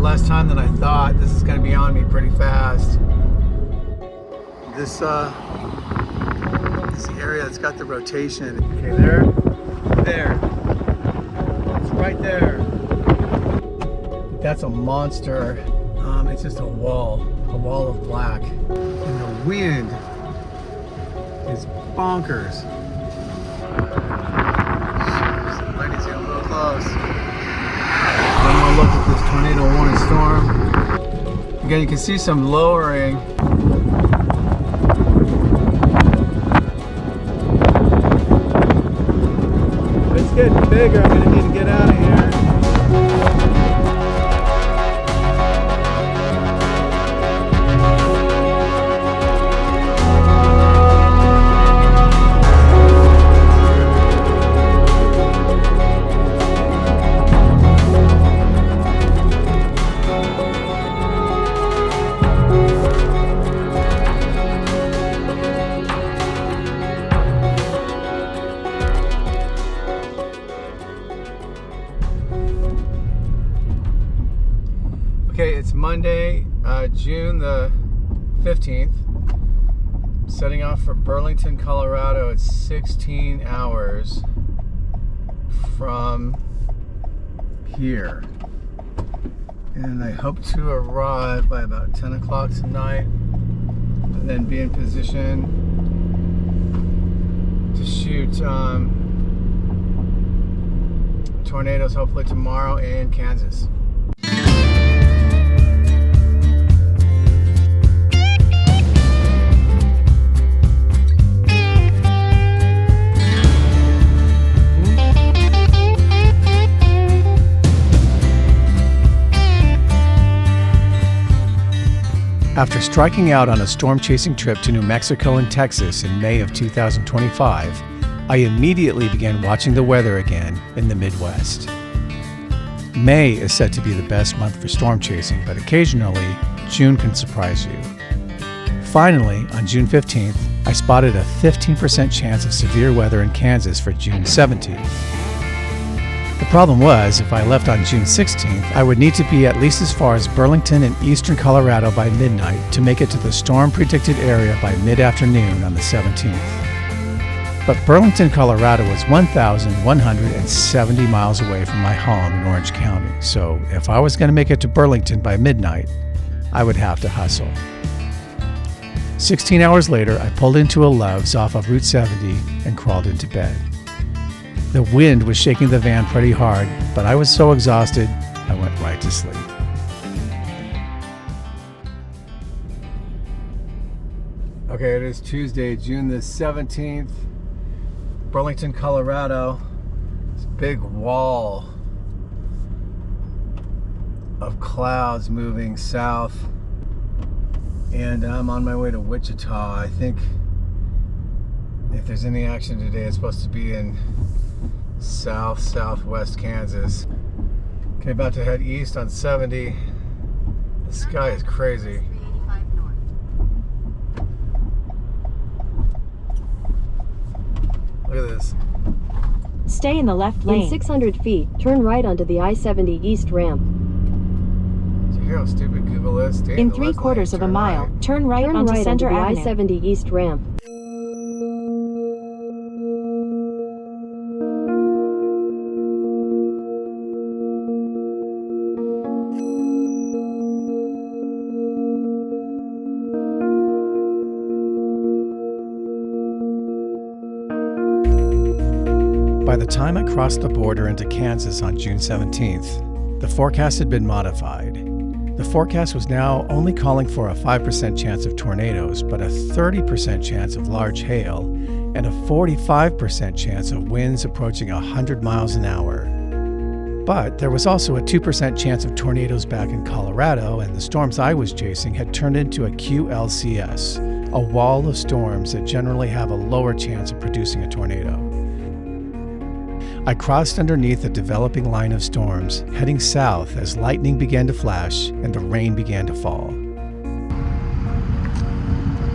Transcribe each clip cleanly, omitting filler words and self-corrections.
less time than I thought. This is going to be on me pretty fast. This area that's got the rotation. Okay, there. It's right there. That's a monster. It's just a wall of black. And the wind is bonkers. Ladies, getting a little close. One more look at this tornado warning storm. Again, you can see some lowering. It's getting bigger. I'm going to need to get out of here. Okay, it's Monday, June the 15th. Setting off for Burlington, Colorado. It's 16 hours from here. And I hope to arrive by about 10 o'clock tonight and then be in position to shoot tornadoes hopefully tomorrow in Kansas. After striking out on a storm-chasing trip to New Mexico and Texas in May of 2025, I immediately began watching the weather again in the Midwest. May is said to be the best month for storm chasing, but occasionally, June can surprise you. Finally, on June 15th, I spotted a 15% chance of severe weather in Kansas for June 17th. The problem was, if I left on June 16th, I would need to be at least as far as Burlington in eastern Colorado by midnight to make it to the storm-predicted area by mid-afternoon on the 17th. But Burlington, Colorado was 1,170 miles away from my home in Orange County, so if I was going to make it to Burlington by midnight, I would have to hustle. 16 hours later, I pulled into a Love's off of Route 70 and crawled into bed. The wind was shaking the van pretty hard, but I was so exhausted, I went right to sleep. Okay, it is Tuesday, June the 17th, Burlington, Colorado. This big wall of clouds moving south, and I'm on my way to Wichita. I think if there's any action today, it's supposed to be in southwest Kansas. Okay, about to head east on 70. The sky is crazy. Look at this. Stay in the left lane. In 600 feet, turn right onto the I-70 East ramp. Did you hear how stupid Google is? Stay In the left 3/4 lane, of a mile, right. turn right Turn onto right Center onto the Avenue. I-70 East ramp. By the time I crossed the border into Kansas on June 17th, the forecast had been modified. The forecast was now only calling for a 5% chance of tornadoes, but a 30% chance of large hail, and a 45% chance of winds approaching 100 miles an hour. But there was also a 2% chance of tornadoes back in Colorado, and the storms I was chasing had turned into a QLCS, a wall of storms that generally have a lower chance of producing a tornado. I crossed underneath a developing line of storms, heading south as lightning began to flash and the rain began to fall.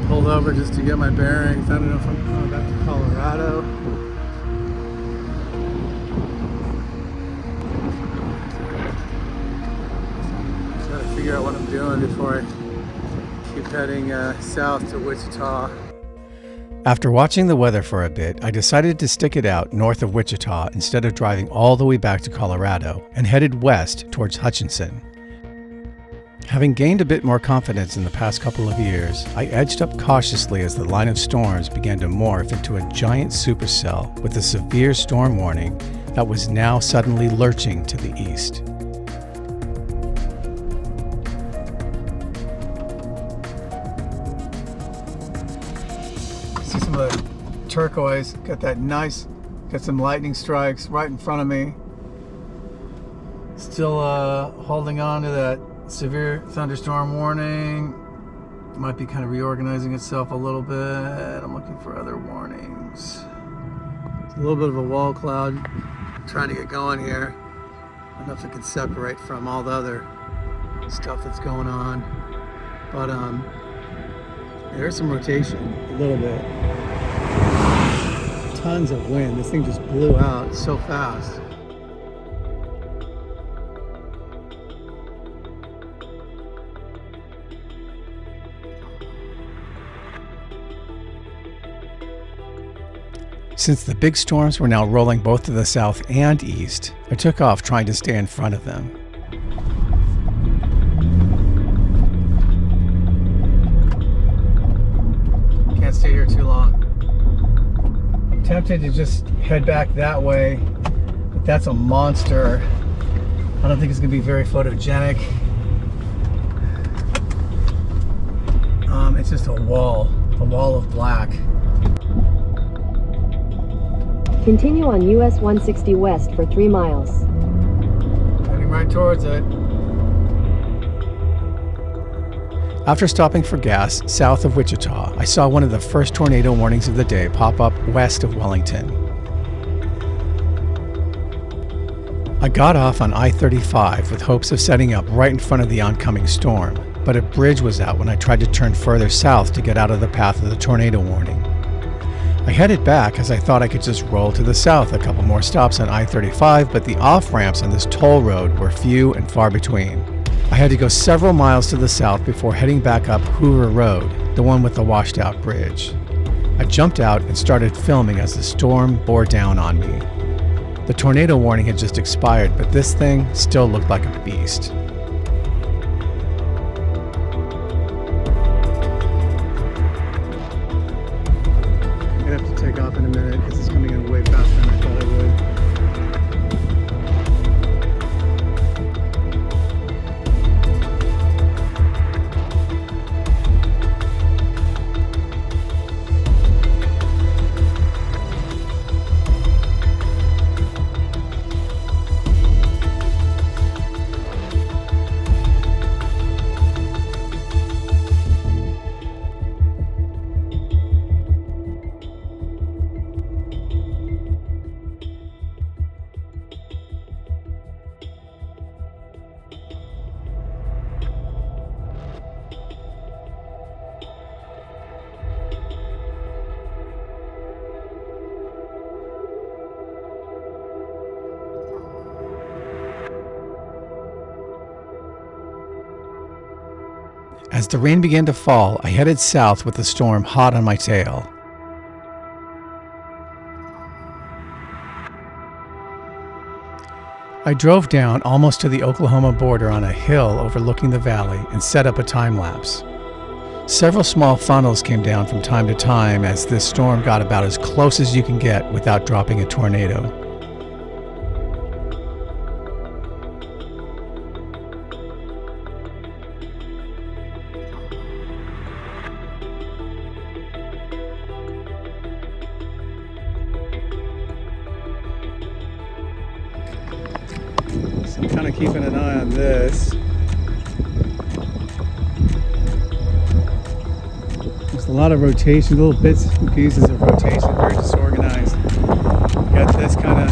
Pulled over just to get my bearings. I don't know if I'm going back to Colorado. one before I keep heading south to Wichita. After watching the weather for a bit, I decided to stick it out north of Wichita instead of driving all the way back to Colorado, and headed west towards Hutchinson. Having gained a bit more confidence in the past couple of years, I edged up cautiously as the line of storms began to morph into a giant supercell with a severe storm warning that was now suddenly lurching to the east. See some of the turquoise, got some lightning strikes right in front of me. Still holding on to that severe thunderstorm warning. It might be kind of reorganizing itself a little bit. I'm looking for other warnings. It's a little bit of a wall cloud trying to get going here. I don't know if it can separate from all the other stuff that's going on. But there's some rotation, a little bit. Tons of wind. This thing just blew out so fast. Since the big storms were now rolling both to the south and east, I took off trying to stay in front of them. Can't stay here too long. I'm tempted to just head back that way, but that's a monster. I don't think it's going to be very photogenic. It's just a wall of black. Continue on US 160 west for 3 miles. Heading right towards it. After stopping for gas south of Wichita, I saw one of the first tornado warnings of the day pop up west of Wellington. I got off on I-35 with hopes of setting up right in front of the oncoming storm, but a bridge was out when I tried to turn further south to get out of the path of the tornado warning. I headed back as I thought I could just roll to the south a couple more stops on I-35, but the off-ramps on this toll road were few and far between. I had to go several miles to the south before heading back up Hoover Road, the one with the washed-out bridge. I jumped out and started filming as the storm bore down on me. The tornado warning had just expired, but this thing still looked like a beast. I'm gonna have to take off in a minute because it's coming in way faster than I thought it would. As the rain began to fall, I headed south with the storm hot on my tail. I drove down almost to the Oklahoma border on a hill overlooking the valley and set up a time lapse. Several small funnels came down from time to time as this storm got about as close as you can get without dropping a tornado. So I'm kind of keeping an eye on this. There's a lot of rotation, little bits and pieces of rotation, very disorganized. Got this kind of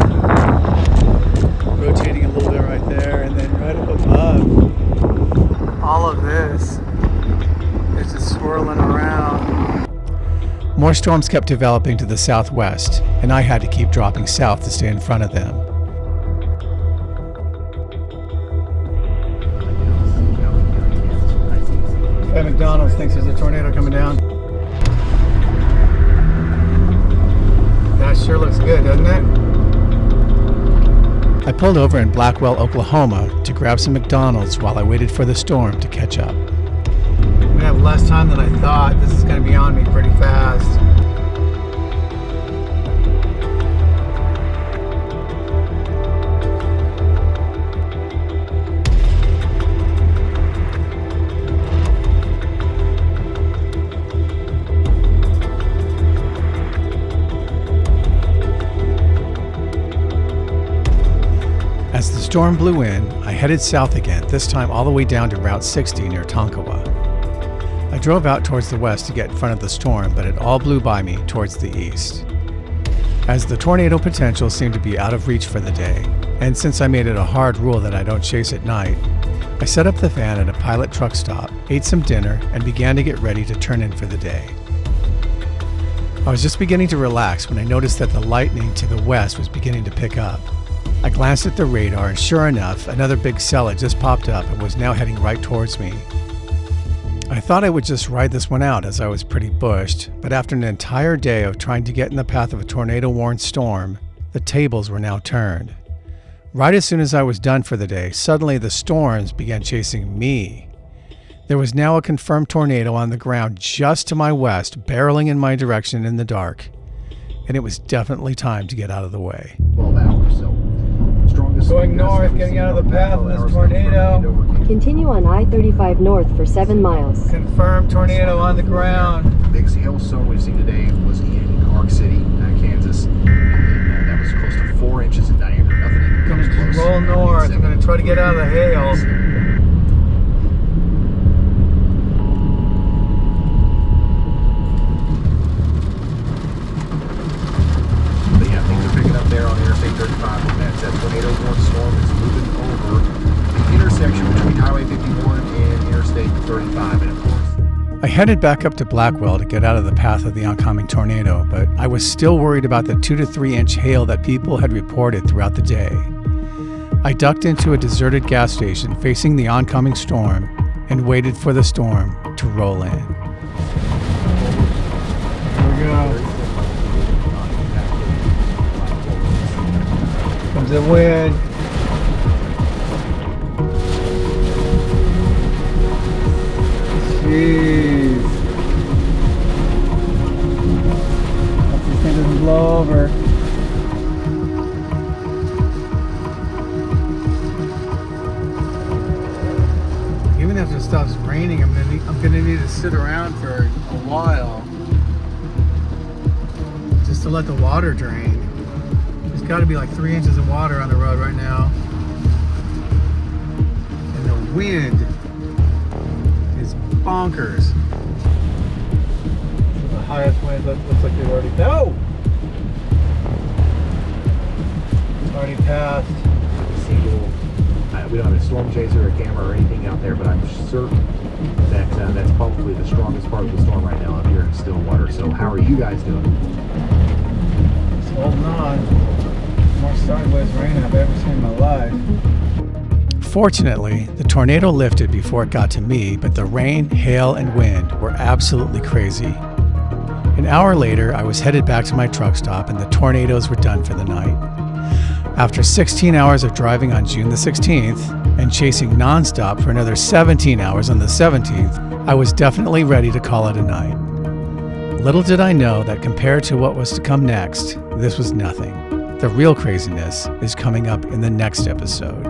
rotating a little bit right there, and then right up above, all of this is just swirling around. More storms kept developing to the southwest, and I had to keep dropping south to stay in front of them. at McDonald's thinks there's a tornado coming down. That sure looks good, doesn't it? I pulled over in Blackwell, Oklahoma to grab some McDonald's while I waited for the storm to catch up. I'm going to have less time than I thought. This is going to be on me pretty fast. As the storm blew in, I headed south again, this time all the way down to Route 60 near Tonkawa. I drove out towards the west to get in front of the storm, but it all blew by me towards the east. As the tornado potential seemed to be out of reach for the day, and since I made it a hard rule that I don't chase at night, I set up the van at a pilot truck stop, ate some dinner, and began to get ready to turn in for the day. I was just beginning to relax when I noticed that the lightning to the west was beginning to pick up. I glanced at the radar, and sure enough, another big cell had just popped up and was now heading right towards me. I thought I would just ride this one out as I was pretty bushed, but after an entire day of trying to get in the path of a tornado-warned storm, the tables were now turned. Right as soon as I was done for the day, suddenly the storms began chasing me. There was now a confirmed tornado on the ground just to my west, barreling in my direction in the dark, and it was definitely time to get out of the way. 12 hours, so Going north, getting out of the path of this tornado. Continue on I-35 north for 7 miles. Confirmed tornado on the ground. Biggest hailstone we've seen today was in Ark City, Kansas. And that was close to 4 inches in diameter. Nothing even Gonna comes close. roll north. I'm gonna try to get out of the hail. But yeah, things are picking up there on Interstate 35. That tornado-warned storm is moving over the intersection between Highway 51 and Interstate 35. And of course, I headed back up to Blackwell to get out of the path of the oncoming tornado, but I was still worried about the 2 to 3 inch hail that people had reported throughout the day. I ducked into a deserted gas station facing the oncoming storm and waited for the storm to roll in. Here we go. Comes the wind. Jeez. Hope this thing doesn't blow over. Even after it stops raining, I'm gonna need to sit around for a while just to let the water drain. There's got to be like 3 inches of water on the road right now, and the wind is bonkers. This is the highest wind. Looks like they've already. No! It's already passed. we don't have a storm chaser or a camera or anything out there, but I'm certain that that's probably the strongest part of the storm right now up here in Stillwater. So how are you guys doing? Just holding on. More sideways rain I've ever seen in my life. Fortunately, the tornado lifted before it got to me, but the rain, hail, and wind were absolutely crazy. An hour later, I was headed back to my truck stop and the tornadoes were done for the night. After 16 hours of driving on June the 16th and chasing nonstop for another 17 hours on the 17th, I was definitely ready to call it a night. Little did I know that compared to what was to come next, this was nothing. The real craziness is coming up in the next episode.